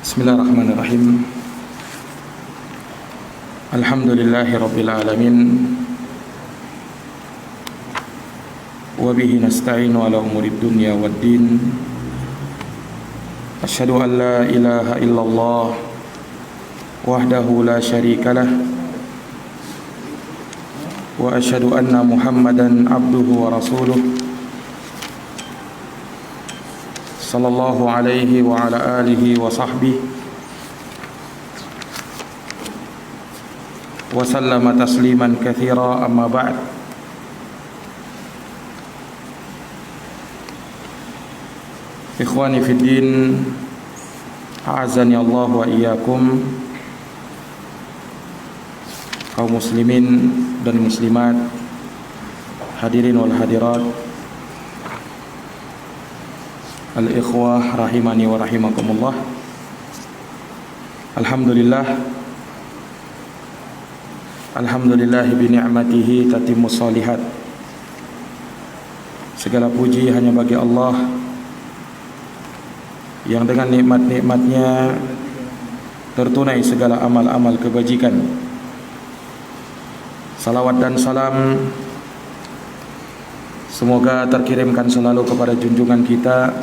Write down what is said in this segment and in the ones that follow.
Bismillahirrahmanirrahim. Alhamdulillahi rabbil alamin. Wa bihi nasta'inu ala umurid dunya waddin. Asyhadu an la ilaha illallah wahdahu la syarika lah. Wa asyhadu anna Muhammadan abduhu wa rasuluh. Sallallahu alaihi wa ala alihi wa sahbihi wa sallama tasliman katsira, amma ba'd. Ikhwani fid din, a'azani Allah wa iyyakum, kaum muslimin dan muslimat, hadirin wal hadirat, al-ikhwah rahimani wa rahimakumullah. Alhamdulillah bi ni'matihi tatimmus shalihat. Segala puji hanya bagi Allah yang dengan nikmat-nikmatnya tertunai segala amal-amal kebajikan. Salawat dan salam semoga terkirimkan selalu kepada junjungan kita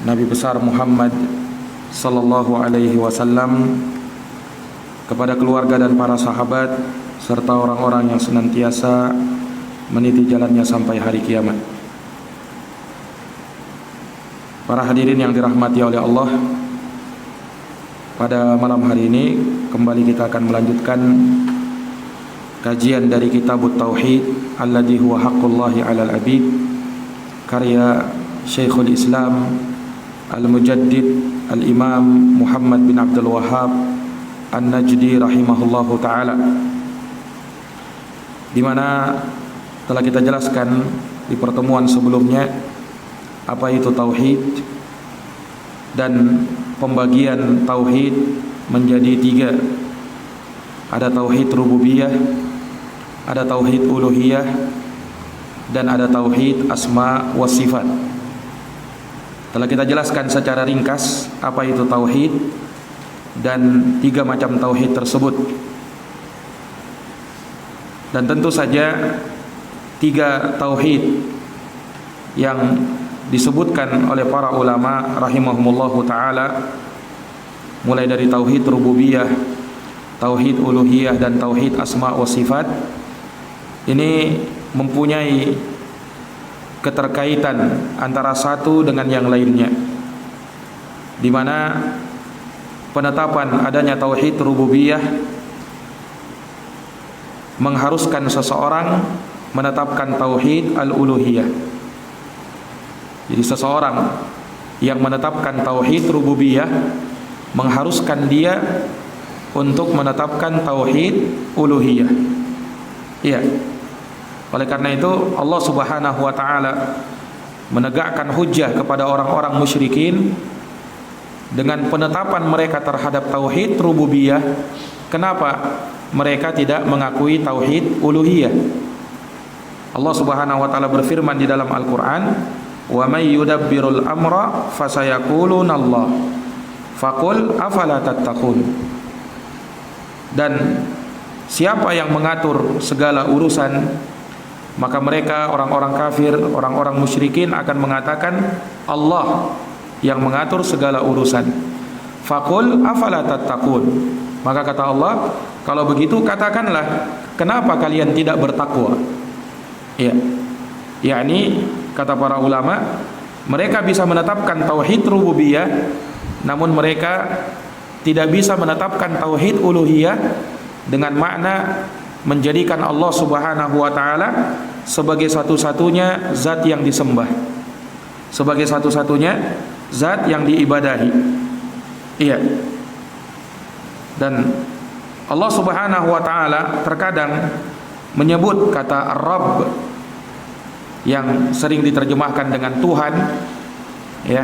Nabi besar Muhammad sallallahu alaihi wasallam, kepada keluarga dan para sahabat serta orang-orang yang senantiasa meniti jalannya sampai hari kiamat. Para hadirin yang dirahmati oleh Allah, pada malam hari ini kembali kita akan melanjutkan kajian dari Kitabut Tauhid alladzi huwa haqqullahi 'alal 'abid, karya Syekhul Islam Al-Mujaddid Al-Imam Muhammad bin Abdul Wahhab An-Najdi rahimahullahu ta'ala, di mana telah kita jelaskan di pertemuan sebelumnya apa itu tauhid, dan pembagian tauhid menjadi tiga. Ada tauhid rububiyah, ada tauhid uluhiyah, dan ada tauhid asma wa sifat. Telah kita jelaskan secara ringkas apa itu tauhid dan tiga macam tauhid tersebut. Dan tentu saja tiga tauhid yang disebutkan oleh para ulama rahimahumullahu ta'ala, mulai dari tauhid rububiyah, tauhid uluhiyah, dan tauhid asma wa sifat, ini mempunyai keterkaitan antara satu dengan yang lainnya, di mana penetapan adanya tauhid rububiyah mengharuskan seseorang menetapkan tauhid al-uluhiyah. Jadi seseorang yang menetapkan tauhid rububiyah mengharuskan dia untuk menetapkan tauhid uluhiyah. Iya. Oleh karena itu Allah Subhanahu wa taala menegakkan hujjah kepada orang-orang musyrikin dengan penetapan mereka terhadap tauhid rububiyah. Kenapa mereka tidak mengakui tauhid uluhiyah? Allah Subhanahu wa taala berfirman di dalam Al-Qur'an, "Wa may yudabbirul amra fasayaquluna Allah. Faqul afala tattaqun." Dan siapa yang mengatur segala urusan, maka mereka orang-orang kafir, orang-orang musyrikin akan mengatakan Allah yang mengatur segala urusan. Faqul afala tattaqun. Maka kata Allah, kalau begitu katakanlah, kenapa kalian tidak bertakwa? Ya. Yakni kata para ulama, mereka bisa menetapkan tauhid rububiyah, namun mereka tidak bisa menetapkan tauhid uluhiyah dengan makna menjadikan Allah Subhanahu wa taala sebagai satu-satunya zat yang disembah, sebagai satu-satunya zat yang diibadahi. Iya. Dan Allah Subhanahu wa taala terkadang menyebut kata Rabb yang sering diterjemahkan dengan Tuhan, ya.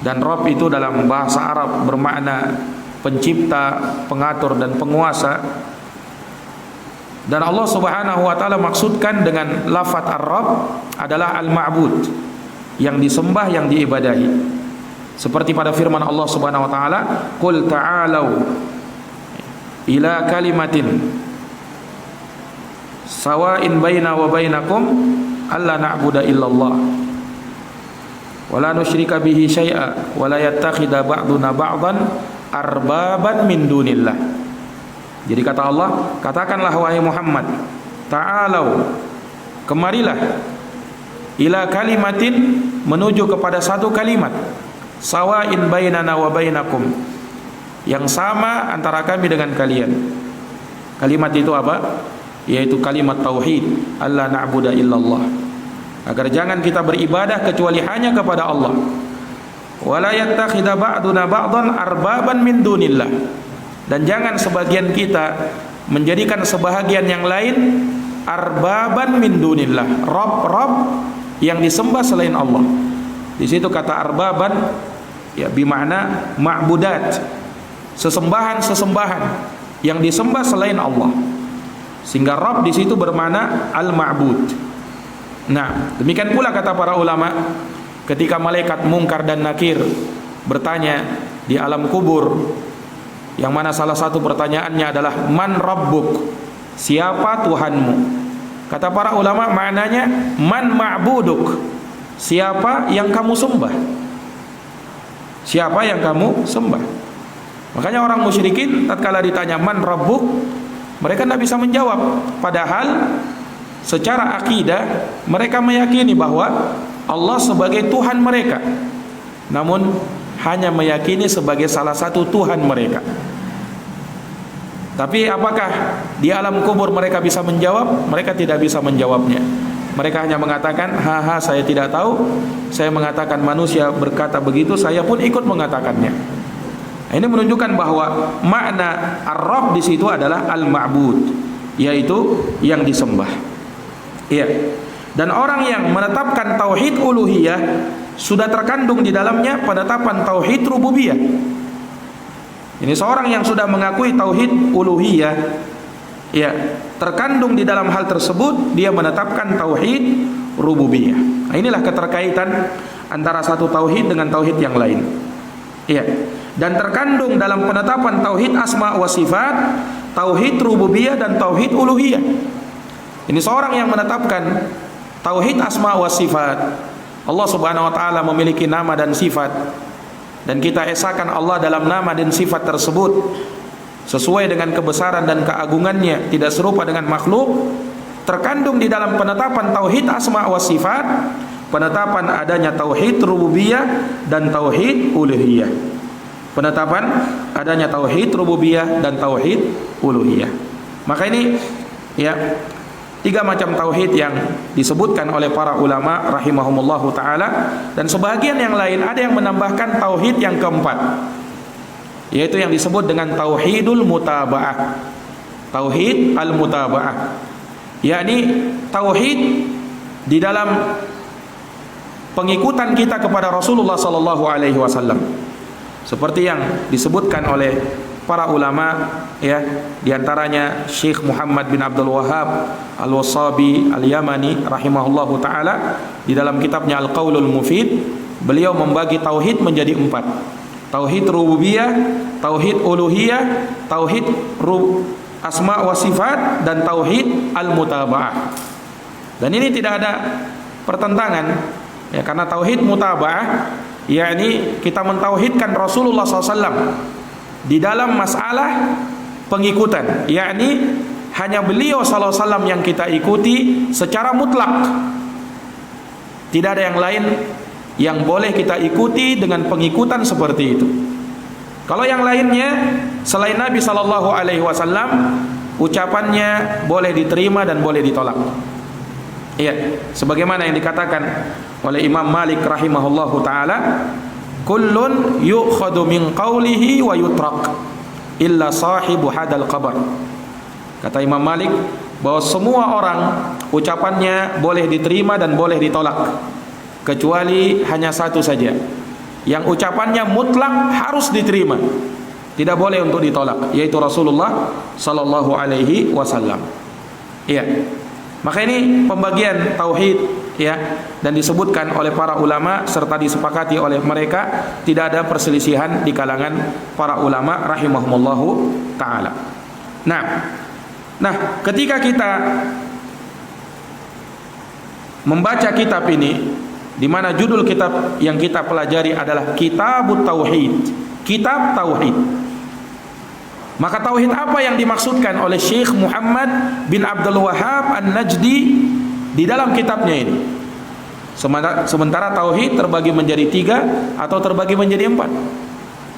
Dan Rabb itu dalam bahasa Arab bermakna pencipta, pengatur, dan penguasa. Dan Allah Subhanahu wa taala maksudkan dengan lafaz Ar-Rabb adalah al-ma'bud, yang disembah, yang diibadahi. Seperti pada firman Allah Subhanahu wa taala, "Qul ta'alau ila kalimatin sawa'in baina wa bainakum alla na'budu illallah wa la nusyrika bihi syai'a wa la yattakhidha ba'duna ba'dan arbaban min dunillah." Jadi kata Allah, katakanlah wahai Muhammad, ta'alau, kemarilah, ila kalimatin, menuju kepada satu kalimat, sawa'in bainana wa bainakum, yang sama antara kami dengan kalian. Kalimat itu apa? Yaitu kalimat tauhid, alla na'budu illallah, agar jangan kita beribadah kecuali hanya kepada Allah. Wala yattakhidha ba'duna ba'dan arbaban min dunillah, dan jangan sebagian kita menjadikan sebahagian yang lain arbaban min dunillah, rob yang disembah selain Allah. Di situ kata arbaban ya bermakna ma'budat, sesembahan yang disembah selain Allah. Sehingga rob di situ bermakna al-ma'bud. Nah, demikian pula kata para ulama, ketika malaikat Munkar dan Nakir bertanya di alam kubur, yang mana salah satu pertanyaannya adalah man rabbuk, siapa Tuhanmu? Kata para ulama maknanya man ma'buduk, siapa yang kamu sembah? Siapa yang kamu sembah? Makanya orang musyrikin tatkala ditanya man rabbuk, mereka tidak bisa menjawab, padahal secara akidah mereka meyakini bahwa Allah sebagai Tuhan mereka, namun hanya meyakini sebagai salah satu Tuhan mereka. Tapi apakah di alam kubur mereka bisa menjawab? Mereka tidak bisa menjawabnya. Mereka hanya mengatakan, haha, saya tidak tahu. Saya mengatakan manusia berkata begitu, saya pun ikut mengatakannya. Nah, ini menunjukkan bahwa makna ar-rabb di situ adalah al-ma'bud, yaitu yang disembah. Iya. Dan orang yang menetapkan tauhid uluhiyah sudah terkandung di dalamnya penetapan tauhid rububiyah. Ini seorang yang sudah mengakui tauhid uluhiyah, ya, terkandung di dalam hal tersebut dia menetapkan tauhid rububiyah. Nah, inilah keterkaitan antara satu tauhid dengan tauhid yang lain. Iya. Dan terkandung dalam penetapan tauhid asma wa sifat, tauhid rububiyah dan tauhid uluhiyah. Ini seorang yang menetapkan tauhid asma wa sifat. Allah Subhanahu wa taala memiliki nama dan sifat, dan kita esakan Allah dalam nama dan sifat tersebut sesuai dengan kebesaran dan keagungannya, tidak serupa dengan makhluk. Terkandung di dalam penetapan tauhid asma wa sifat, penetapan adanya tauhid rububiyah dan tauhid uluhiyah. Penetapan adanya tauhid rububiyah dan tauhid uluhiyah. Maka ini ya, tiga macam tauhid yang disebutkan oleh para ulama rahimahumullahu taala, dan sebagian yang lain ada yang menambahkan tauhid yang keempat, yaitu yang disebut dengan tauhidul mutaba'ah. Tauhid al-mutaba'ah, yakni tauhid di dalam pengikutan kita kepada Rasulullah sallallahu alaihi wasallam. Seperti yang disebutkan oleh para ulama, ya, diantaranya Syekh Muhammad bin Abdul Wahhab Al-Wasabi Al-Yamani rahimahullahu taala di dalam kitabnya Al-Qaulul Mufid, beliau membagi tauhid menjadi empat: tauhid rububiyah, tauhid uluhiyah, tauhid asma wa sifat, dan tauhid al-mutaba'ah. Dan ini tidak ada pertentangan, ya, karena tauhid mutaba'ah yakni kita mentauhidkan Rasulullah SAW di dalam masalah pengikutan, yakni hanya beliau sallallahu alaihi wasallam yang kita ikuti secara mutlak. Tidak ada yang lain yang boleh kita ikuti dengan pengikutan seperti itu. Kalau yang lainnya selain Nabi sallallahu alaihi wasallam, ucapannya boleh diterima dan boleh ditolak. Iya, sebagaimana yang dikatakan oleh Imam Malik rahimahullahu taala, kullun yu'khadu min qawlihi wa yutrak illa sahibu hadal qabr. Kata Imam Malik bahwa semua orang ucapannya boleh diterima dan boleh ditolak, kecuali hanya satu saja yang ucapannya mutlak harus diterima, tidak boleh untuk ditolak, yaitu Rasulullah sallallahu alaihi wasallam. Iya. Maka ini pembagian tauhid ya, dan disebutkan oleh para ulama serta disepakati oleh mereka, tidak ada perselisihan di kalangan para ulama rahimahumullahu taala. Nah, ketika kita membaca kitab ini, di mana judul kitab yang kita pelajari adalah Kitabut Tauhid, kitab tauhid. Maka tauhid apa yang dimaksudkan oleh Syekh Muhammad bin Abdul Wahhab An-Najdi di dalam kitabnya ini? Sementara tauhid terbagi menjadi 3 atau terbagi menjadi 4.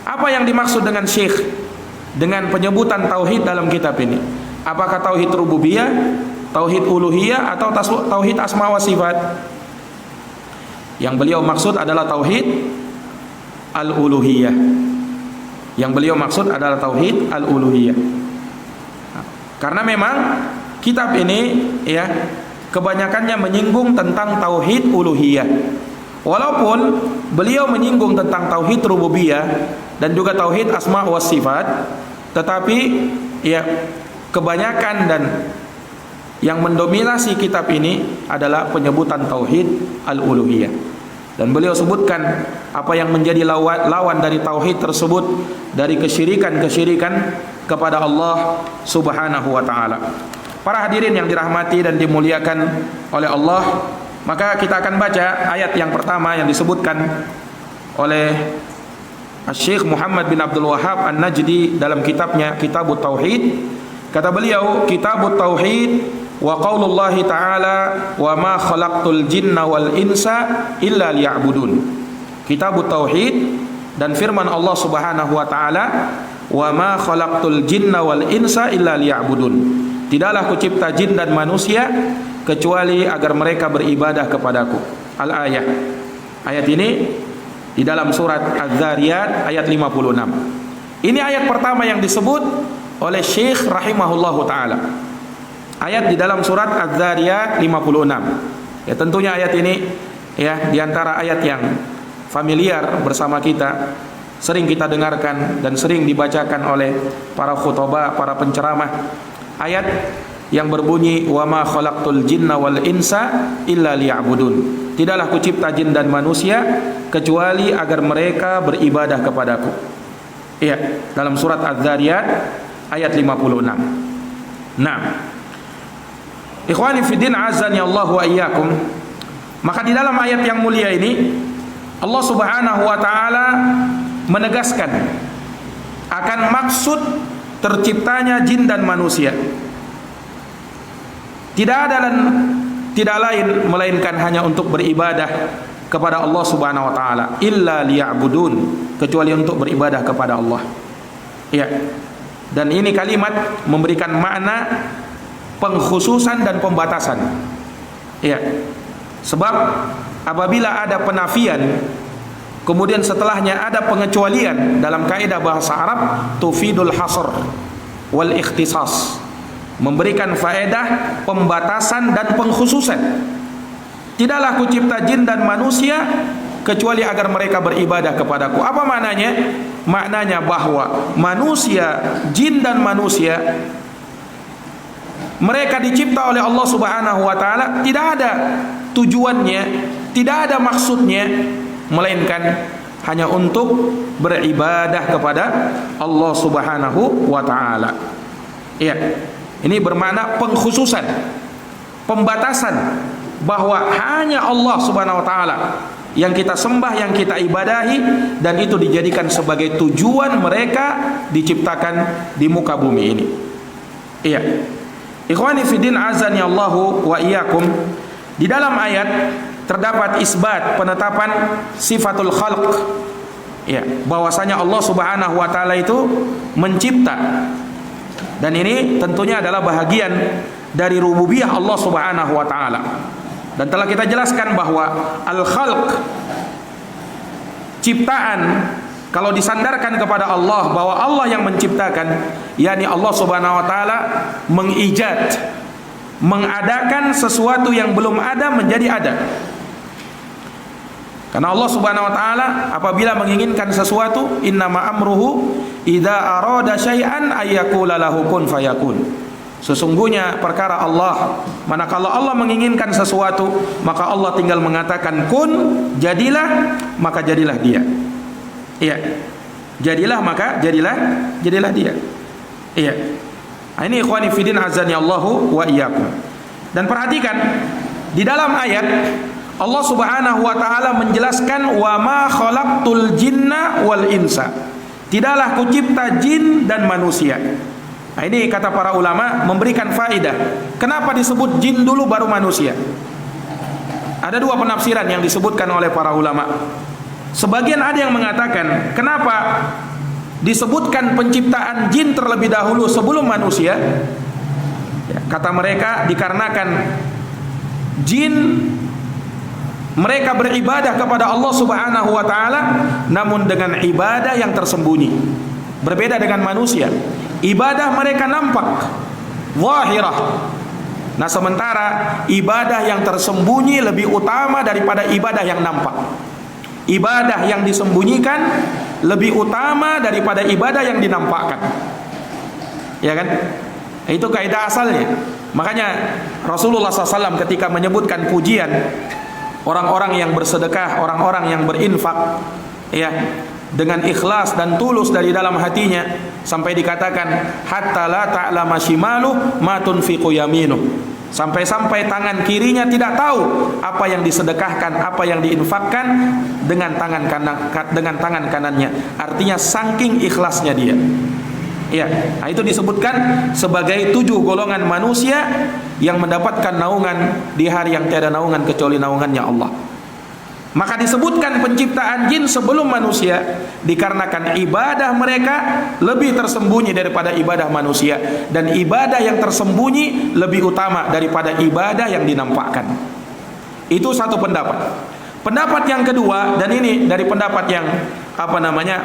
Apa yang dimaksud dengan Syekh dengan penyebutan tauhid dalam kitab ini? Apakah tauhid rububiyah, tauhid uluhiyah, atau tauhid asma wa sifat? Yang beliau maksud adalah tauhid al-uluhiyah. Yang beliau maksud adalah tauhid al-uluhiyah. Karena memang kitab ini ya kebanyakannya menyinggung tentang tauhid uluhiyah. Walaupun beliau menyinggung tentang tauhid rububiyah dan juga tauhid asma wa sifat, tetapi ya kebanyakan dan yang mendominasi kitab ini adalah penyebutan tauhid al-uluhiyah. Dan beliau sebutkan apa yang menjadi lawan dari tauhid tersebut, dari kesyirikan-kesyirikan kepada Allah Subhanahu wa taala. Para hadirin yang dirahmati dan dimuliakan oleh Allah, maka kita akan baca ayat yang pertama yang disebutkan oleh Syekh Muhammad bin Abdul Wahhab An-Najdi dalam kitabnya Kitabut Tauhid. Kata beliau, Kitabut Tauhid wa qaulullahi ta'ala wa ma khalaqtul jinna wal insa illa liya'budun. Kitabut Tauhid dan firman Allah Subhanahu wa taala, wa ma khalaqtul jinna wal insa illa liya'budun. Tidaklah kucipta jin dan manusia kecuali agar mereka beribadah kepadaku. Al-ayah. Ayat ini di dalam surat Az-Zariyat ayat 56. Ini ayat pertama yang disebut oleh Syekh rahimahullahu taala. Ayat di dalam surat Az-Zariyat 56. Ya, tentunya ayat ini ya di antara ayat yang familiar bersama kita, sering kita dengarkan dan sering dibacakan oleh para khutbah, para penceramah. Ayat yang berbunyi wa ma khalaqtul jinna wal insa illa liya'budun. Tidaklah kucipta jin dan manusia kecuali agar mereka beribadah kepadaku. Iya, dalam surat Az-Zariyat ayat 56. Nah, ikhwani fiddin azani Allah wa iyyakum. Maka di dalam ayat yang mulia ini Allah Subhanahu wa taala menegaskan akan maksud terciptanya jin dan manusia. Tidak lain melainkan hanya untuk beribadah kepada Allah Subhanahu wa taala, illa liya'budun, kecuali untuk beribadah kepada Allah. Ya. Dan ini kalimat memberikan makna pengkhususan dan pembatasan. Ya. Sebab apabila ada penafian kemudian setelahnya ada pengecualian, dalam kaidah bahasa Arab tufidul hasr wal ikhtisas, memberikan faedah pembatasan dan pengkhususan. Tidaklah kucipta jin dan manusia kecuali agar mereka beribadah kepadaku. Apa maknanya? Maknanya bahwa manusia, jin dan manusia, mereka dicipta oleh Allah Subhanahu wa taala, tidak ada tujuannya, tidak ada maksudnya, melainkan hanya untuk beribadah kepada Allah Subhanahu wa taala. Iya. Ini bermakna pengkhususan, pembatasan, bahwa hanya Allah Subhanahu wa taala yang kita sembah, yang kita ibadahi, dan itu dijadikan sebagai tujuan mereka diciptakan di muka bumi ini. Iya. Ikhwani fiddin azani Allahu wa iyyakum. Di dalam ayat terdapat isbat, penetapan sifatul khalq. Ya, bahwasanya Allah Subhanahu wa taala itu mencipta. Dan ini tentunya adalah bahagian dari rububiyah Allah Subhanahu wa taala. Dan telah kita jelaskan bahwa al-khalq, ciptaan, kalau disandarkan kepada Allah, bahwa Allah yang menciptakan, yakni Allah Subhanahu wa taala mengijad, mengadakan sesuatu yang belum ada menjadi ada. Karena Allah Subhanahu wa taala apabila menginginkan sesuatu, innama amruhu idza arada syai'an ayyaqula lahu kun fayakun. Sesungguhnya perkara Allah, manakala Allah menginginkan sesuatu, maka Allah tinggal mengatakan kun, jadilah, maka jadilah dia. Iya. Jadilah, maka jadilah dia. Iya. Nah, ini ikhwani fillah azani Allahu wa iyyakum. Dan perhatikan di dalam ayat Allah Subhanahu wa taala menjelaskan wa ma khalaqtul jinna wal insa. Tidaklah kucipta jin dan manusia. Nah, ini kata para ulama memberikan faedah. Kenapa disebut jin dulu baru manusia? Ada dua penafsiran yang disebutkan oleh para ulama. Sebagian ada yang mengatakan, kenapa disebutkan penciptaan jin terlebih dahulu sebelum manusia? Ya, kata mereka dikarenakan jin mereka beribadah kepada Allah Subhanahu wa taala namun dengan ibadah yang tersembunyi. Berbeda dengan manusia. Ibadah mereka nampak, zahirah. Nah, sementara ibadah yang tersembunyi lebih utama daripada ibadah yang nampak. Ibadah yang disembunyikan lebih utama daripada ibadah yang dinampakkan. Ya kan? Itu kaidah asalnya. Makanya Rasulullah SAW ketika menyebutkan pujian orang-orang yang bersedekah, orang-orang yang berinfak, ya, dengan ikhlas dan tulus dari dalam hatinya, sampai dikatakan hatta la ta'lama shimaluh ma tunfiqu yaminuh, sampai-sampai tangan kirinya tidak tahu apa yang disedekahkan, apa yang diinfakkan dengan tangan kanannya. Artinya saking ikhlasnya dia. Ya, nah itu disebutkan sebagai 7 golongan manusia yang mendapatkan naungan di hari yang tiada naungan kecuali naungannya Allah. Maka disebutkan penciptaan jin sebelum manusia dikarenakan ibadah mereka lebih tersembunyi daripada ibadah manusia, dan ibadah yang tersembunyi lebih utama daripada ibadah yang dinampakkan. Itu satu pendapat. Pendapat yang kedua, dan ini dari pendapat yang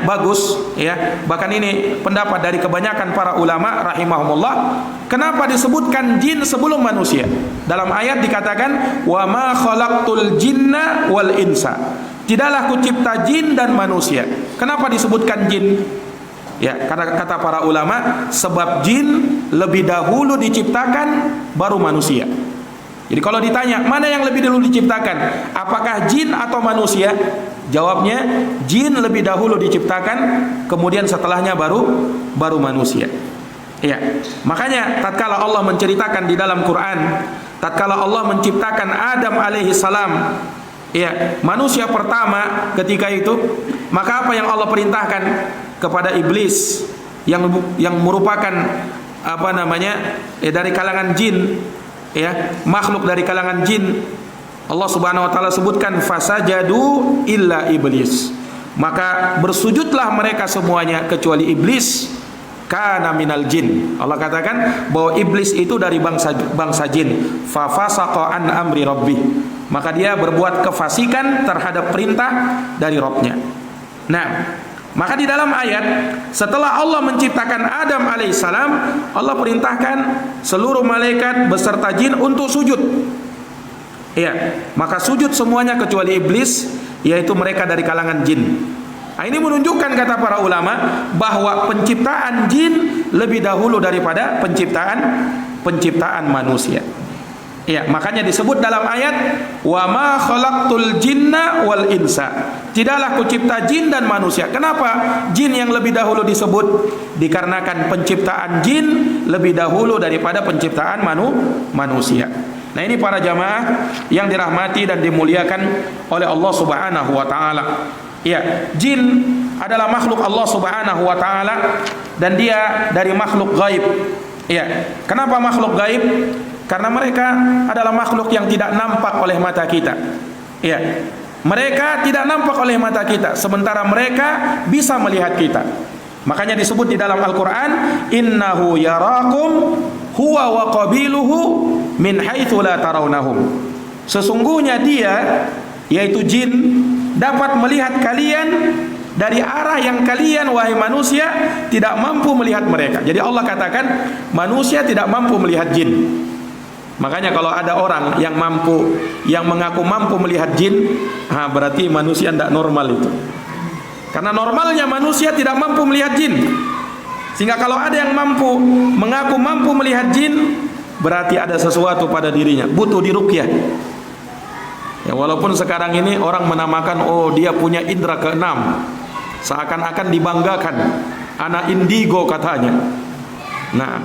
bagus, ya, bahkan ini pendapat dari kebanyakan para ulama rahimahumullah. Kenapa disebutkan jin sebelum manusia? Dalam ayat dikatakan wa ma khalaqtul jinna wal insa. Tidaklah kucipta jin dan manusia. Kenapa disebutkan jin? Ya, karena kata para ulama, sebab jin lebih dahulu diciptakan baru manusia. Jadi kalau ditanya mana yang lebih dulu diciptakan, apakah jin atau manusia? Jawabnya jin lebih dahulu diciptakan, kemudian setelahnya baru manusia. Ya, makanya tatkala Allah menceritakan di dalam Quran, tatkala Allah menciptakan Adam alaihi salam, ya, manusia pertama ketika itu, maka apa yang Allah perintahkan kepada iblis yang merupakan dari kalangan jin, ya, makhluk dari kalangan jin. Allah Subhanahu wa taala sebutkan fasajadu illa iblis. Maka bersujudlah mereka semuanya kecuali iblis, kana minal jin. Allah katakan bahwa iblis itu dari bangsa jin. Fa fasaqa an amri rabbih. Maka dia berbuat kefasikan terhadap perintah dari Rabbnya. Nah, maka di dalam ayat setelah Allah menciptakan Adam alaihissalam, Allah perintahkan seluruh malaikat beserta jin untuk sujud. Ya, maka sujud semuanya kecuali iblis, yaitu mereka dari kalangan jin. Nah, ini menunjukkan kata para ulama bahwa penciptaan jin lebih dahulu daripada penciptaan manusia. Ya, makanya disebut dalam ayat wa ma khalaqtul jinna wal insa. Tidaklah kucipta jin dan manusia. Kenapa jin yang lebih dahulu disebut? Dikarenakan penciptaan jin lebih dahulu daripada penciptaan manusia. Nah, ini para jamaah yang dirahmati dan dimuliakan oleh Allah Subhanahu wa taala. Ya, jin adalah makhluk Allah Subhanahu wa taala dan dia dari makhluk gaib. Ya, kenapa makhluk gaib? Karena mereka adalah makhluk yang tidak nampak oleh mata kita. Ya, mereka tidak nampak oleh mata kita, sementara mereka bisa melihat kita. Makanya disebut di dalam Al-Quran, innahu yarakum huwa wa qabiluhu min haitsu la tarawnahum. Sesungguhnya dia, yaitu jin, dapat melihat kalian dari arah yang kalian wahai manusia tidak mampu melihat mereka. Jadi Allah katakan manusia tidak mampu melihat jin. Makanya kalau ada orang yang mengaku mampu melihat jin, berarti manusia tidak normal itu. Karena normalnya manusia tidak mampu melihat jin. Sehingga kalau ada yang mengaku mampu melihat jin, berarti ada sesuatu pada dirinya, butuh diruqyah. Ya, walaupun sekarang ini orang menamakan, oh dia punya indera keenam, seakan-akan dibanggakan, anak indigo katanya. Nah,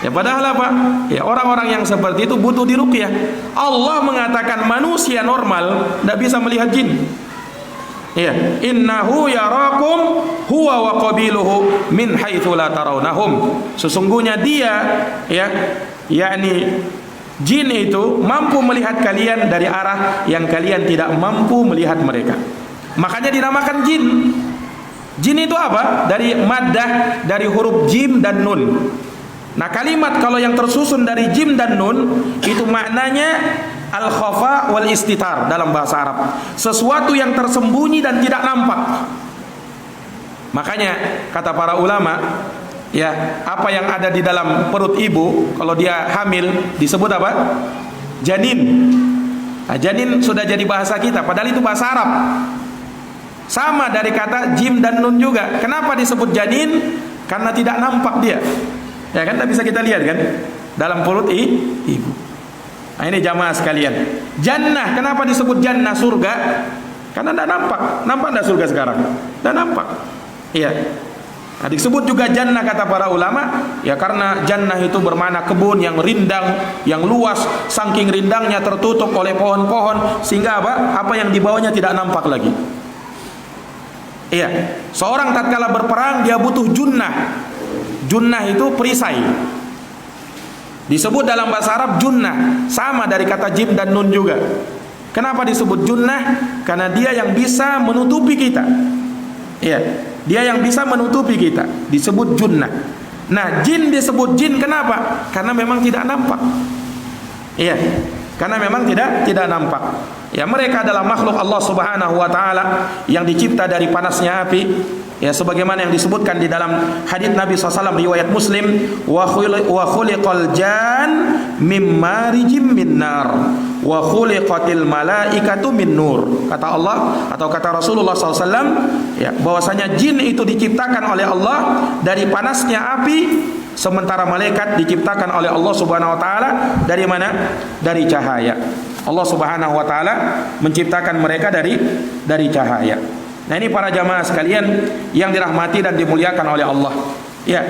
ya padahal apa? Ya orang-orang yang seperti itu butuh diruqyah. Allah mengatakan manusia normal tidak bisa melihat jin. Ya, innahu yarakum huwa wa qabiluhu min haitsu la tarawnahum. Sesungguhnya dia, ya, yakni jin itu mampu melihat kalian dari arah yang kalian tidak mampu melihat mereka. Makanya dinamakan jin. Jin itu apa? Dari maddah, dari huruf jim dan nun. Nah, kalimat kalau yang tersusun dari jim dan nun itu maknanya al-khafa wal istitar dalam bahasa Arab. Sesuatu yang tersembunyi dan tidak nampak. Makanya kata para ulama, ya, apa yang ada di dalam perut ibu kalau dia hamil disebut apa? Janin. Nah, janin sudah jadi bahasa kita, padahal itu bahasa Arab. Sama dari kata jim dan nun juga. Kenapa disebut janin? Karena tidak nampak dia. Ya kan, tak bisa kita lihat kan dalam perut ibu. Nah, ini jamaah sekalian. Jannah, kenapa disebut jannah, surga? Karena tidak nampak. Nampak tidak surga sekarang? Tidak nampak. Iya. Nah, disebut juga jannah kata para ulama, ya karena jannah itu bermakna kebun yang rindang, yang luas, saking rindangnya tertutup oleh pohon-pohon sehingga apa yang di bawahnya tidak nampak lagi. Iya. Seorang tatkala berperang dia butuh junnah. Junnah itu perisai. Disebut dalam bahasa Arab junnah, sama dari kata jim dan nun juga. Kenapa disebut junnah? Karena dia yang bisa menutupi kita. Iya, dia yang bisa menutupi kita, disebut junnah. Nah, jin disebut jin kenapa? Karena memang tidak nampak. Iya, karena memang tidak nampak. Ya, mereka adalah makhluk Allah Subhanahu wa taala yang dicipta dari panasnya api. Ya, sebagaimana yang disebutkan di dalam hadits Nabi SAW riwayat Muslim, wa khuliqal jan mim marijim min nar wa khuliqatil malaikatu min nur. Kata Allah atau kata Rasulullah SAW, ya, bahwasanya jin itu diciptakan oleh Allah dari panasnya api, sementara malaikat diciptakan oleh Allah Subhanahu wa taala dari mana? Dari cahaya. Allah Subhanahu wa taala menciptakan mereka dari cahaya. Nah, ini para jamaah sekalian yang dirahmati dan dimuliakan oleh Allah. Ya,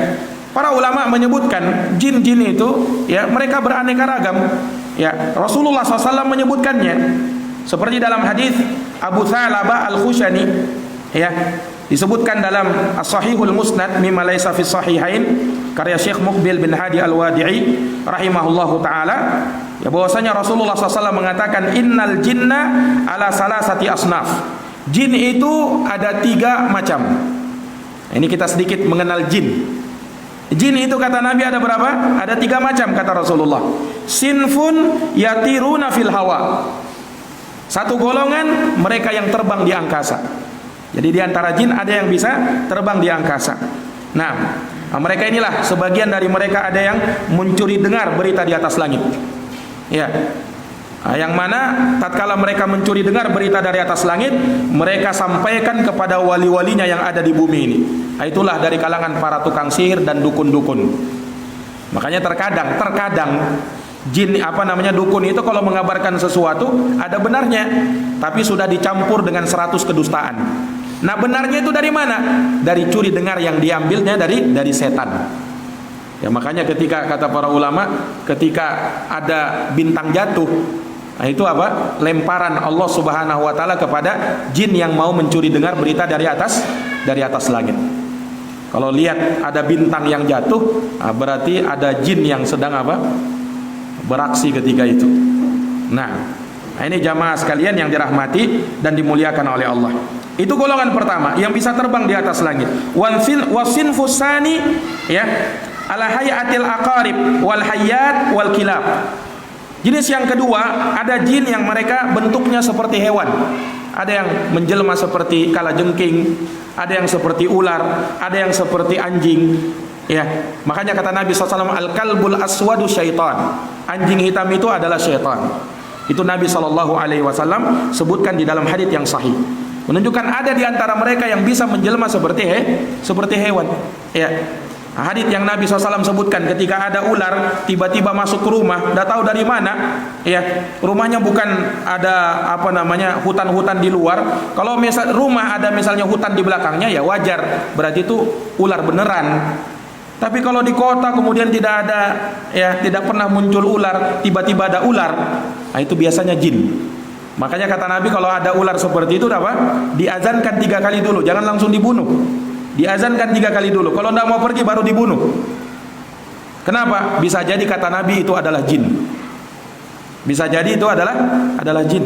para ulama menyebutkan jin-jin itu, ya, mereka beraneka ragam. Ya, Rasulullah SAW menyebutkannya. Seperti dalam hadis Abu Thalabah Al-Khushani, ya, disebutkan dalam As-Sahihul Musnad mimma laysa fi sahihain karya Syekh Muqbil bin Hadi Al-Wadi'i rahimahullahu taala, ya, bahwasanya Rasulullah SAW mengatakan innal jinna ala salasati asnaf. Jin itu ada 3 macam. Ini kita sedikit mengenal jin. Jin itu kata Nabi ada berapa? Ada 3 macam kata Rasulullah. Sinfun yatiruna fil hawa. Satu golongan mereka yang terbang di angkasa. Jadi di antara jin ada yang bisa terbang di angkasa. Nah, mereka inilah sebagian dari mereka ada yang mencuri dengar berita di atas langit. Ya. Yang mana tatkala mereka mencuri dengar berita dari atas langit, mereka sampaikan kepada wali-walinya yang ada di bumi ini. Itulah dari kalangan para tukang sihir dan dukun-dukun. Makanya terkadang jin dukun itu kalau mengabarkan sesuatu ada benarnya, tapi sudah dicampur dengan 100 kedustaan. Nah, benarnya itu dari mana? Dari curi dengar yang diambilnya dari setan. Ya, makanya ketika kata para ulama, ketika ada bintang jatuh, nah itu apa? Lemparan Allah Subhanahu wa taala kepada jin yang mau mencuri dengar berita dari atas langit. Kalau lihat ada bintang yang jatuh, nah berarti ada jin yang sedang beraksi ketika itu. Nah, ini jamaah sekalian yang dirahmati dan dimuliakan oleh Allah. Itu golongan pertama yang bisa terbang di atas langit. Wasin fusani, ya, ala hayatil aqarib wal hayat wal kilab. Jenis yang kedua, ada jin yang mereka bentuknya seperti hewan. Ada yang menjelma seperti kalajengking, ada yang seperti ular, ada yang seperti anjing. Ya, makanya kata Nabi SAW, al-kalbul aswadu syaitan. Anjing hitam itu adalah syaitan. Itu Nabi SAW sebutkan di dalam hadits yang sahih. Menunjukkan ada di antara mereka yang bisa menjelma seperti hewan. Ya. Hadits yang Nabi SAW sebutkan ketika ada ular tiba-tiba masuk ke rumah, tidak tahu dari mana, ya rumahnya bukan ada hutan-hutan di luar. Kalau misal rumah ada misalnya hutan di belakangnya, ya wajar, berarti itu ular beneran. Tapi kalau di kota kemudian tidak ada, ya tidak pernah muncul ular, tiba-tiba ada ular, nah itu biasanya jin. Makanya kata Nabi kalau ada ular seperti itu diazankan 3 kali dulu, jangan langsung dibunuh. Diazankan 3 kali dulu. Kalau tidak mau pergi baru dibunuh. Kenapa? Bisa jadi kata Nabi itu adalah jin. Bisa jadi itu adalah jin.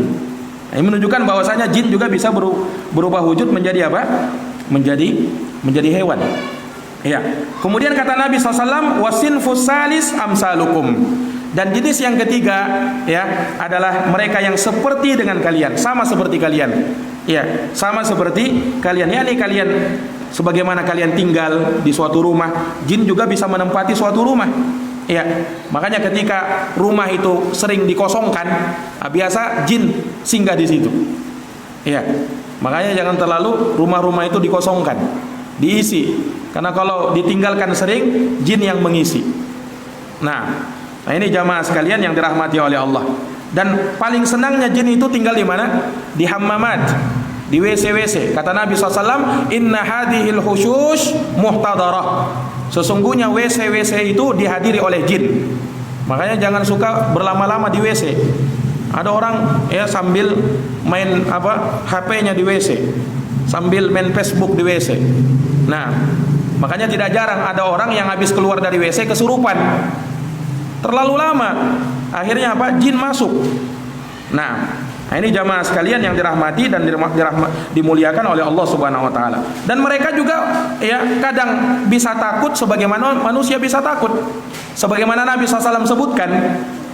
Nah, ini menunjukkan bahwasanya jin juga bisa berubah wujud menjadi apa? Menjadi hewan. Ya. Kemudian kata Nabi SAW, wasinfus salis amsalukum. Dan jenis yang ketiga, ya, adalah mereka yang seperti dengan kalian, sama seperti kalian. Ya, sama seperti kalian. Ya, ini kalian sebagaimana kalian tinggal di suatu rumah, jin juga bisa menempati suatu rumah. Ya, makanya ketika rumah itu sering dikosongkan, biasa jin singgah di situ. Ya, makanya jangan terlalu rumah-rumah itu dikosongkan, diisi. Karena kalau ditinggalkan sering, jin yang mengisi. Nah ini jamaah sekalian yang dirahmati oleh Allah. Dan paling senangnya jin itu tinggal di mana? Di hammamat, di WC-WC. Kata Nabi SAW, inna hadhil hushush muhtadarah. Sesungguhnya WC-WC itu dihadiri oleh jin. Makanya jangan suka berlama-lama di WC. Ada orang ya sambil main HP-nya di WC, sambil main Facebook di WC. Nah, makanya tidak jarang ada orang yang habis keluar dari WC kesurupan. Terlalu lama, akhirnya jin masuk. Nah ini jamaah sekalian yang dirahmati dan dimuliakan oleh Allah Subhanahu wa taala. Dan mereka juga ya kadang bisa takut sebagaimana manusia bisa takut. Sebagaimana Nabi SAW sebutkan,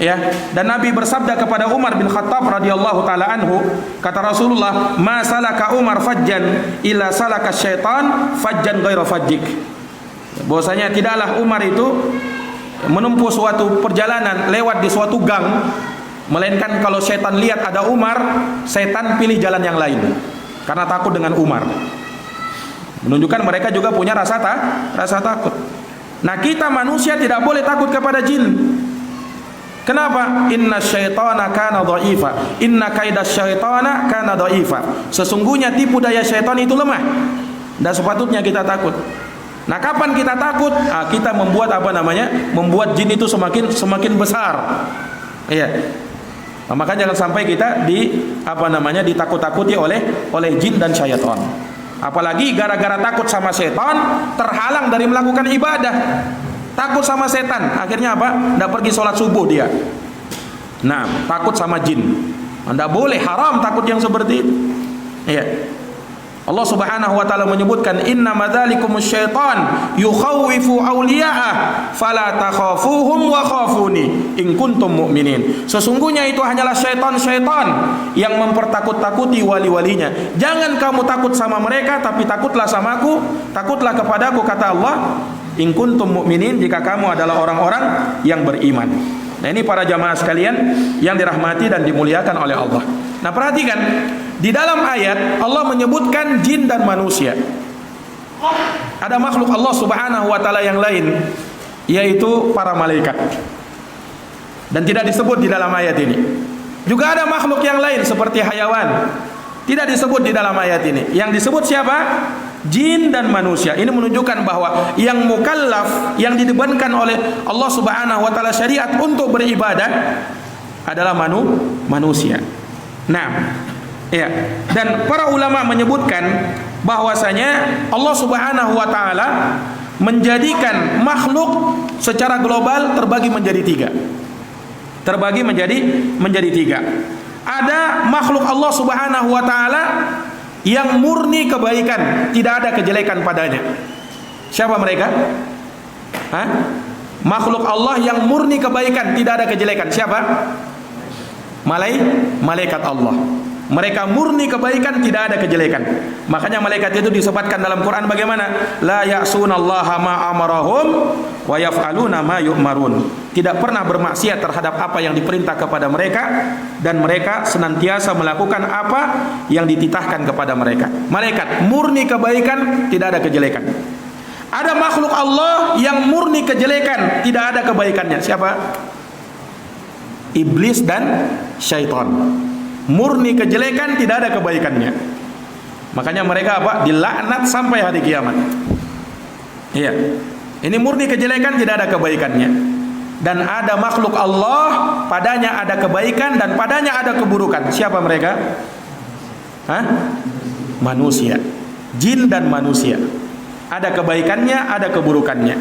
ya, dan Nabi bersabda kepada Umar bin Khattab radhiyallahu taala anhu, kata Rasulullah, "Ma salaka Umar fajjan illa salaka syaitan fajjan ghaira fajjik." Bahwasanya tidaklah Umar itu menempuh suatu perjalanan lewat di suatu gang, melainkan kalau setan lihat ada Umar, setan pilih jalan yang lain karena takut dengan Umar. Menunjukkan mereka juga punya rasa takut. Nah kita manusia tidak boleh takut kepada jin. Kenapa? Inna syaitana kana dha'ifa. Inna kaida syaitana kana dha'ifa. Sesungguhnya tipu daya syaitan itu lemah, dan sepatutnya kita takut. Nah, kapan kita takut? Kita membuat membuat jin itu semakin besar. Iya. Nah, maka jangan sampai kita ditakut-takuti oleh jin dan syaitan. Apalagi gara-gara takut sama setan terhalang dari melakukan ibadah. Takut sama setan, akhirnya tidak pergi sholat subuh dia. Nah, takut sama jin. Anda boleh, haram takut yang seperti itu. Iya. Allah Subhanahu wa taala menyebutkan inna madzalikumus syaitan yukhawifu awliya'ah fala takhafuhum wa khafuni in kuntum mu'minin. Sesungguhnya itu hanyalah syaitan-syaitan yang mempertakut-takuti wali-walinya. Jangan kamu takut sama mereka, tapi takutlah sama aku, takutlah kepadaku, kata Allah, in kuntum mu'minin, jika kamu adalah orang-orang yang beriman. Nah ini para jamaah sekalian yang dirahmati dan dimuliakan oleh Allah. Nah perhatikan, di dalam ayat Allah menyebutkan jin dan manusia. Ada makhluk Allah Subhanahu wa taala yang lain, yaitu para malaikat. Dan tidak disebut di dalam ayat ini. Juga ada makhluk yang lain seperti hayawan, tidak disebut di dalam ayat ini. Yang disebut siapa? Jin dan manusia. Ini menunjukkan bahwa yang mukallaf, yang dibebankan oleh Allah Subhanahu wa taala syariat untuk beribadah adalah manusia. Nah, ya. Dan para ulama menyebutkan bahwasanya Allah Subhanahu wa taala menjadikan makhluk secara global terbagi menjadi tiga. Terbagi menjadi tiga. Ada makhluk Allah Subhanahu wa taala yang murni kebaikan, tidak ada kejelekan padanya. Siapa mereka? Makhluk Allah yang murni kebaikan, tidak ada kejelekan. Siapa? Malaikat Allah. Mereka murni kebaikan, tidak ada kejelekan. Makanya malaikat itu disebatkan dalam Quran bagaimana? La ya'sunallaha ma amarahum wa yaf'aluna ma yu'marun. Tidak pernah bermaksiat terhadap apa yang diperintah kepada mereka, dan mereka senantiasa melakukan apa yang dititahkan kepada mereka. Malaikat murni kebaikan, tidak ada kejelekan. Ada makhluk Allah yang murni kejelekan, tidak ada kebaikannya. Siapa? Iblis dan syaitan. Murni kejelekan, tidak ada kebaikannya. Makanya mereka apa? Dilaknat sampai hari kiamat. Iya. Ini murni kejelekan, tidak ada kebaikannya. Dan ada makhluk Allah, padanya ada kebaikan dan padanya ada keburukan. Siapa mereka? Hah? Manusia. Jin dan manusia. Ada kebaikannya, ada keburukannya.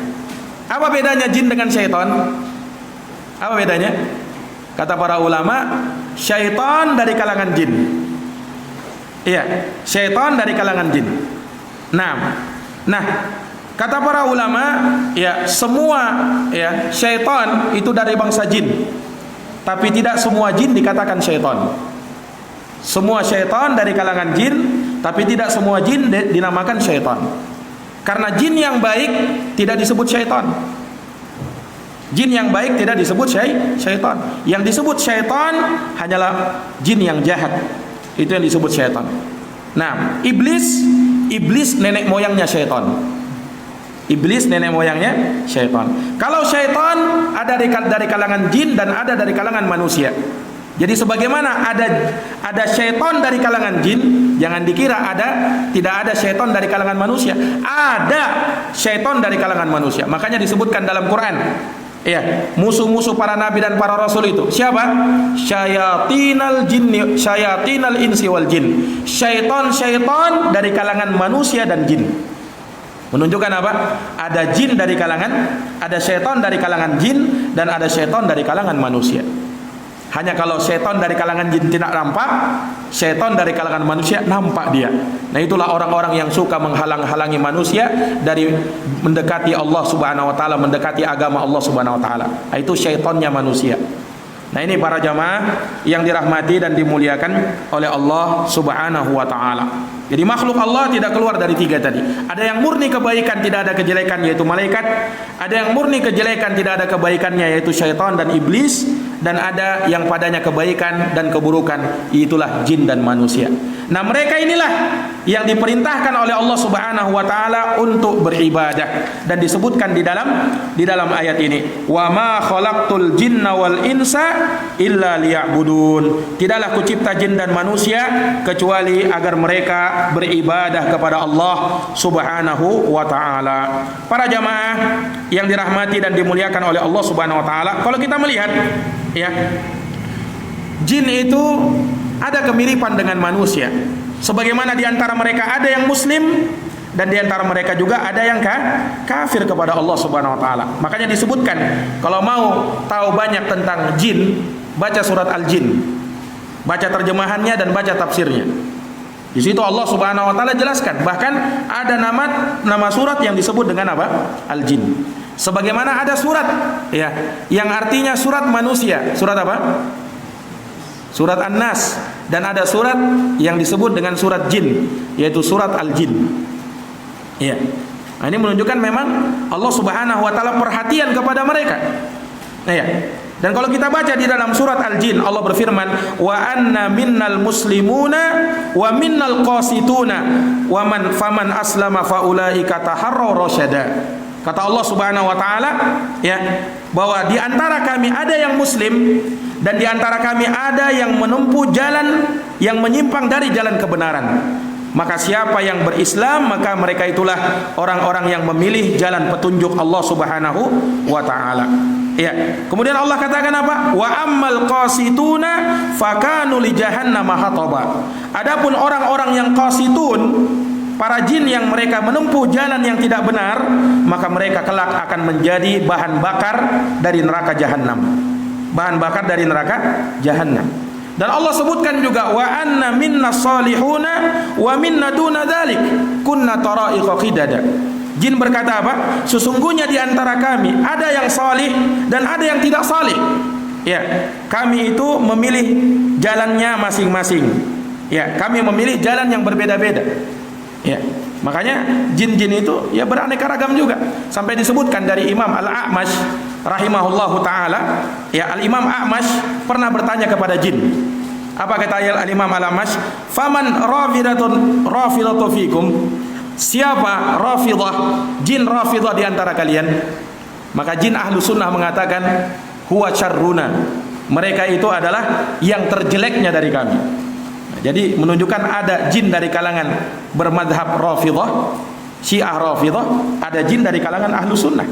Apa bedanya jin dengan syaitan? Apa bedanya? Kata para ulama, syaitan dari kalangan jin. Iya, syaitan dari kalangan jin. Nah, kata para ulama, ya semua ya syaitan itu dari bangsa jin. Tapi tidak semua jin dikatakan syaitan. Semua syaitan dari kalangan jin, tapi tidak semua jin dinamakan syaitan. Karena jin yang baik tidak disebut syaitan. Jin yang baik tidak disebut syaitan. Yang disebut syaitan hanyalah jin yang jahat. Itu yang disebut syaitan. Nah, iblis nenek moyangnya syaitan. Iblis nenek moyangnya syaitan. Kalau syaitan ada dari kalangan jin dan ada dari kalangan manusia. Jadi sebagaimana ada syaitan dari kalangan jin, jangan dikira tidak ada syaitan dari kalangan manusia. Ada syaitan dari kalangan manusia. Makanya disebutkan dalam Quran. Ya, musuh-musuh para nabi dan para rasul itu siapa? Syayatinal jinni, syayatinal insi wal jin. Syaitan dari kalangan manusia dan jin. Menunjukkan apa? Ada jin dari kalangan, ada syaitan dari kalangan jin dan ada syaitan dari kalangan manusia. Hanya kalau syaitan dari kalangan jin tidak nampak, syaitan dari kalangan manusia nampak dia. Nah, itulah orang-orang yang suka menghalang-halangi manusia dari mendekati Allah Subhanahu wa taala, mendekati agama Allah Subhanahu wa taala. Nah, itu syaitannya manusia. Nah, ini para jamaah yang dirahmati dan dimuliakan oleh Allah Subhanahu wa taala. Jadi makhluk Allah tidak keluar dari tiga tadi. Ada yang murni kebaikan, tidak ada kejelekan, yaitu malaikat. Ada yang murni kejelekan, tidak ada kebaikannya, yaitu syaitan dan iblis. Dan ada yang padanya kebaikan dan keburukan, itulah jin dan manusia. Nah, mereka inilah yang diperintahkan oleh Allah Subhanahu wa taala untuk beribadah, dan disebutkan di dalam ayat ini, wa ma khalaqtul jinna wal insa illa liya'budun. Tidaklah kucipta jin dan manusia kecuali agar mereka beribadah kepada Allah Subhanahu wa taala. Para jamaah yang dirahmati dan dimuliakan oleh Allah Subhanahu wa taala, kalau kita melihat ya, jin itu ada kemiripan dengan manusia. Sebagaimana di antara mereka ada yang muslim dan di antara mereka juga ada yang kafir kepada Allah Subhanahu wa taala. Makanya disebutkan kalau mau tahu banyak tentang jin, baca surat Al-Jin. Baca terjemahannya dan baca tafsirnya. Di situ Allah Subhanahu wa taala jelaskan, bahkan ada nama surat yang disebut dengan apa? Al-Jin. Sebagaimana ada surat ya yang artinya surat manusia, surat apa? Surat An-Nas. Dan ada surat yang disebut dengan surat jin, yaitu surat Al-Jin. Ya. Nah, ini menunjukkan memang Allah Subhanahu wa taala perhatian kepada mereka. Nah, ya. Dan kalau kita baca di dalam surat Al-Jin, Allah berfirman, wa anna minnal muslimuna wa minnal qasituna wa man faman aslama faulaika taharraw rasyada. Kata Allah Subhanahu wa taala ya, bahwa di antara kami ada yang muslim dan di antara kami ada yang menempuh jalan yang menyimpang dari jalan kebenaran. Maka siapa yang berislam, maka mereka itulah orang-orang yang memilih jalan petunjuk Allah Subhanahu wa taala. Ya. Kemudian Allah katakan apa? Wa ammal qasituna fakanu li jahannam hataba. Adapun orang-orang yang qasitun, para jin yang mereka menempuh jalan yang tidak benar, maka mereka kelak akan menjadi bahan bakar dari neraka jahanam. Bahan bakar dari neraka jahanam. Dan Allah sebutkan juga wa anna minna salihuna wa minna duna dzalik kunna tara'iqa qidada. Jin berkata apa? Sesungguhnya di antara kami ada yang salih dan ada yang tidak salih. Ya, kami itu memilih jalannya masing-masing. Ya, kami memilih jalan yang berbeda-beda. Ya, makanya jin-jin itu ya beraneka ragam juga. Sampai disebutkan dari Imam Al-A'mash rahimahullahu taala, ya Al-Imam A'mash pernah bertanya kepada jin. Apa kata Al-Imam Al-A'mash? Faman rafidatu fikum? Siapa Rafidah, jin Rafidah di antara kalian? Maka jin ahlu sunnah mengatakan huwa syarruna, mereka itu adalah yang terjeleknya dari kami. Jadi menunjukkan ada jin dari kalangan bermadhab Rafidah, Syiah Rafidah, ada jin dari kalangan ahlu sunnah.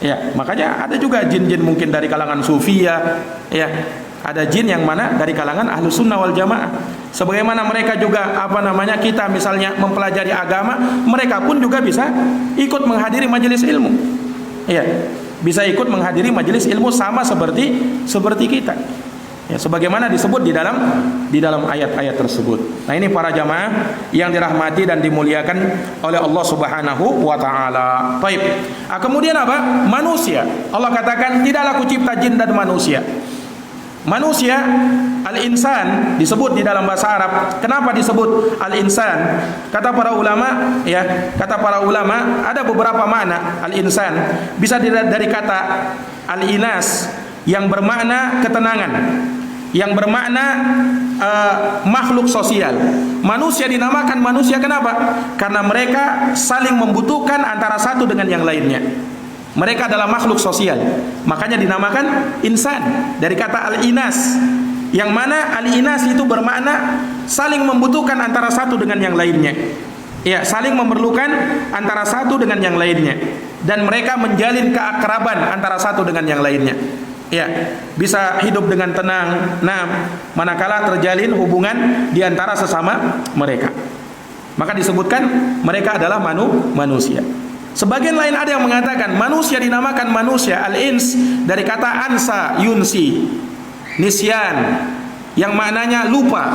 Ya, makanya ada juga jin-jin mungkin dari kalangan Sufiyah, ya. Ada jin yang mana dari kalangan ahlu sunnah wal jamaah. Sebagaimana mereka juga kita misalnya mempelajari agama, mereka pun juga bisa ikut menghadiri majelis ilmu. Ya, bisa ikut menghadiri majelis ilmu sama seperti kita. Ya, sebagaimana disebut di dalam ayat-ayat tersebut. Nah, ini para jamaah yang dirahmati dan dimuliakan oleh Allah Subhanahu wa taala. Baik. Kemudian apa? Manusia. Allah katakan, "Tidaklah kucipta jin dan manusia." Manusia, al-insan disebut di dalam bahasa Arab. Kenapa disebut al-insan? Kata para ulama, ada beberapa makna al-insan. Bisa dari kata al-inas yang bermakna ketenangan, yang bermakna makhluk sosial. Manusia dinamakan manusia kenapa? Karena mereka saling membutuhkan antara satu dengan yang lainnya. Mereka adalah makhluk sosial, makanya dinamakan insan dari kata al-inas, yang mana al-inas itu bermakna saling membutuhkan antara satu dengan yang lainnya. Ya, saling memerlukan antara satu dengan yang lainnya, dan mereka menjalin keakraban antara satu dengan yang lainnya. Ya, bisa hidup dengan tenang. Nah, manakala terjalin hubungan di antara sesama mereka, maka disebutkan mereka adalah manusia. Sebagian lain ada yang mengatakan manusia dinamakan manusia al-ins dari kata ansa yunsi, nisyan, yang maknanya lupa.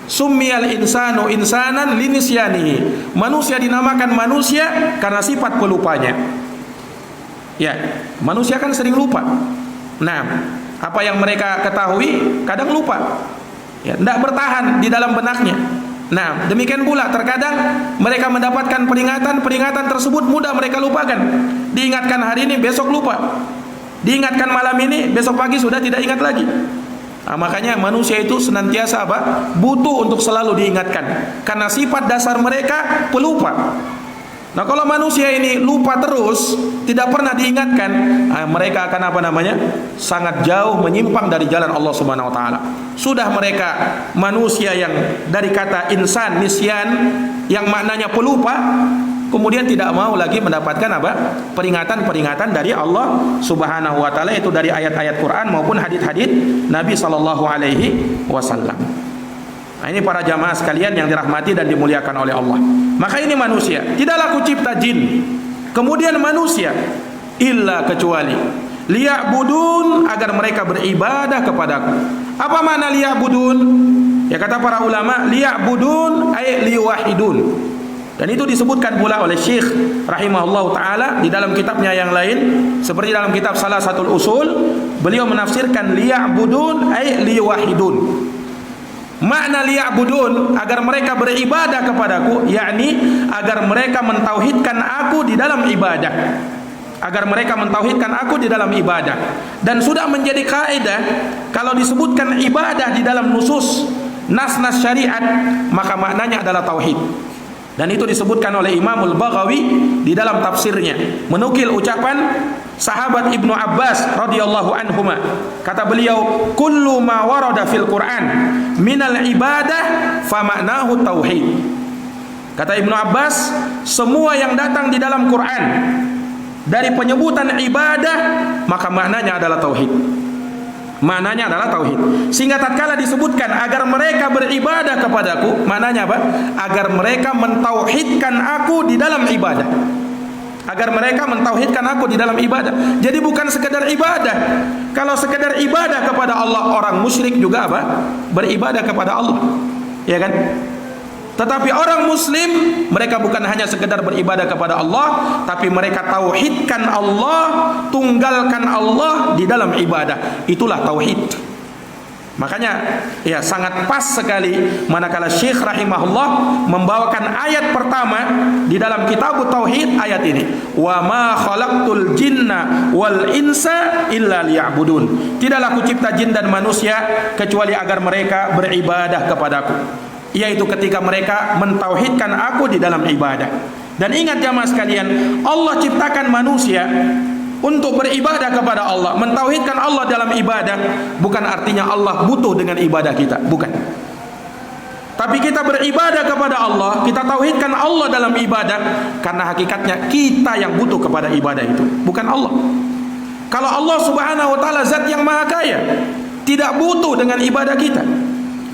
Summiyal insanu insanan linisyanihi. Manusia dinamakan manusia karena sifat pelupanya. Ya, manusia kan sering lupa. Nah, apa yang mereka ketahui kadang lupa. Ya, tidak bertahan di dalam benaknya. Nah, demikian pula terkadang mereka mendapatkan peringatan tersebut mudah mereka lupakan. Diingatkan hari ini, besok lupa. Diingatkan malam ini, besok pagi sudah tidak ingat lagi. Nah, makanya manusia itu senantiasa butuh untuk selalu diingatkan, karena sifat dasar mereka pelupa. Nah, kalau manusia ini lupa terus, tidak pernah diingatkan, mereka akan sangat jauh menyimpang dari jalan Allah Subhanahu wa taala. Sudah mereka manusia yang dari kata insan, nisyan, yang maknanya pelupa, kemudian tidak mau lagi mendapatkan peringatan-peringatan dari Allah Subhanahu wa taala, itu dari ayat-ayat Quran maupun hadits-hadits Nabi sallallahu alaihi wasallam. Nah, ini para jamaah sekalian yang dirahmati dan dimuliakan oleh Allah. Maka ini manusia. Tidaklah kucipta jin, kemudian manusia, illa kecuali liya'budun, agar mereka beribadah kepadaku. Apa makna liya'budun? Ya, kata para ulama, liya'budun ay liwahidun. Dan itu disebutkan pula oleh Syekh rahimahullah ta'ala di dalam kitabnya yang lain, seperti dalam kitab Salasatul Usul, beliau menafsirkan liya'budun ay liwahidun. Makna liya'budun, agar mereka beribadah kepadaku, yakni agar mereka mentauhidkan aku di dalam ibadah. Agar mereka mentauhidkan aku di dalam ibadah. Dan sudah menjadi kaidah, kalau disebutkan ibadah di dalam nusus nas-nas syariat, maka maknanya adalah tauhid. Dan itu disebutkan oleh Imamul Baghawi di dalam tafsirnya, menukil ucapan sahabat Ibnu Abbas radhiyallahu anhuma. Kata beliau, kullu ma warada fil Quran minal ibadah fa ma'nahu tauhid. Kata Ibnu Abbas, semua yang datang di dalam Quran dari penyebutan ibadah, maka maknanya adalah tauhid. Maknanya adalah tauhid. Sehingga tatkala disebutkan agar mereka beribadah kepadaku, maknanya apa? Agar mereka mentauhidkan aku di dalam ibadah. Agar mereka mentauhidkan aku di dalam ibadah. Jadi bukan sekedar ibadah. Kalau sekedar ibadah kepada Allah, orang musyrik juga beribadah kepada Allah. Ya kan? Tetapi orang muslim, mereka bukan hanya sekedar beribadah kepada Allah, tapi mereka tauhidkan Allah, tunggalkan Allah di dalam ibadah. Itulah tauhid. Makanya ya sangat pas sekali manakala Syekh rahimahullah membawakan ayat pertama di dalam kitab tauhid, ayat ini, wa ma khalaqtul jinna wal insa illa liya'budun. Tidaklah kucipta jin dan manusia kecuali agar mereka beribadah kepadaku. yaitu ketika mereka mentauhidkan aku di dalam ibadah. Dan ingat jamaah sekalian, Allah ciptakan manusia untuk beribadah kepada Allah, mentauhidkan Allah dalam ibadah. Bukan artinya Allah butuh dengan ibadah kita, bukan. Tapi kita beribadah kepada Allah, kita tauhidkan Allah dalam ibadah, karena hakikatnya kita yang butuh kepada ibadah itu, bukan Allah. Kalau Allah subhanahu wa ta'ala zat yang maha kaya, tidak butuh dengan ibadah kita.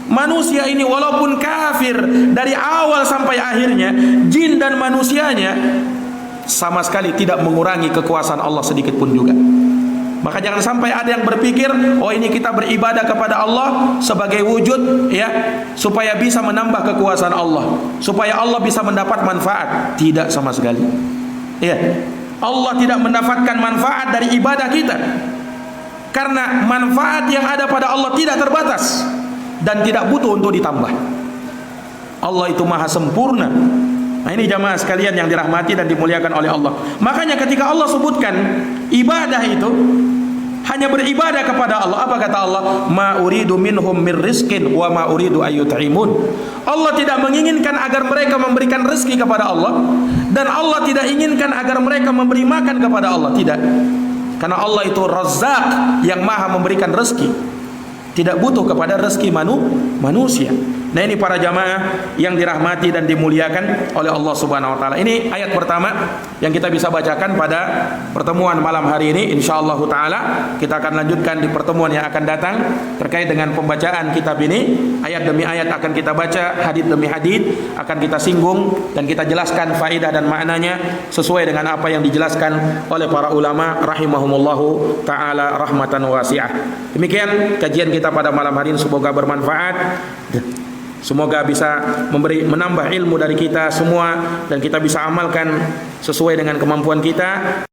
Manusia ini walaupun kafir dari awal sampai akhirnya, jin dan manusianya sama sekali tidak mengurangi kekuasaan Allah sedikit pun juga. Maka jangan sampai ada yang berpikir, oh ini kita beribadah kepada Allah sebagai wujud ya, supaya bisa menambah kekuasaan Allah, supaya Allah bisa mendapat manfaat. Tidak sama sekali. Ya, Allah tidak mendapatkan manfaat dari ibadah kita, karena manfaat yang ada pada Allah tidak terbatas dan tidak butuh untuk ditambah. Allah itu maha sempurna. Nah ini jamaah sekalian yang dirahmati dan dimuliakan oleh Allah. Makanya ketika Allah sebutkan ibadah itu hanya beribadah kepada Allah, apa kata Allah? Ma uridu minhum mir rizqin wa ma uridu ayyut'imun. Allah tidak menginginkan agar mereka memberikan rezeki kepada Allah, dan Allah tidak inginkan agar mereka memberi makan kepada Allah, tidak. Karena Allah itu Razzaq yang maha memberikan rezeki, tidak butuh kepada rezeki manusia. Nah ini para jamaah yang dirahmati dan dimuliakan oleh Allah subhanahu wa ta'ala. Ini ayat pertama yang kita bisa bacakan pada pertemuan malam hari ini. InsyaAllah ta'ala kita akan lanjutkan di pertemuan yang akan datang terkait dengan pembacaan kitab ini. Ayat demi ayat akan kita baca, hadits demi hadits akan kita singgung, dan kita jelaskan faedah dan maknanya sesuai dengan apa yang dijelaskan oleh para ulama rahimahumullahu ta'ala rahmatan wasi'ah. Demikian kajian kita pada malam hari ini, semoga bermanfaat. Semoga bisa menambah ilmu dari kita semua, dan kita bisa amalkan sesuai dengan kemampuan kita.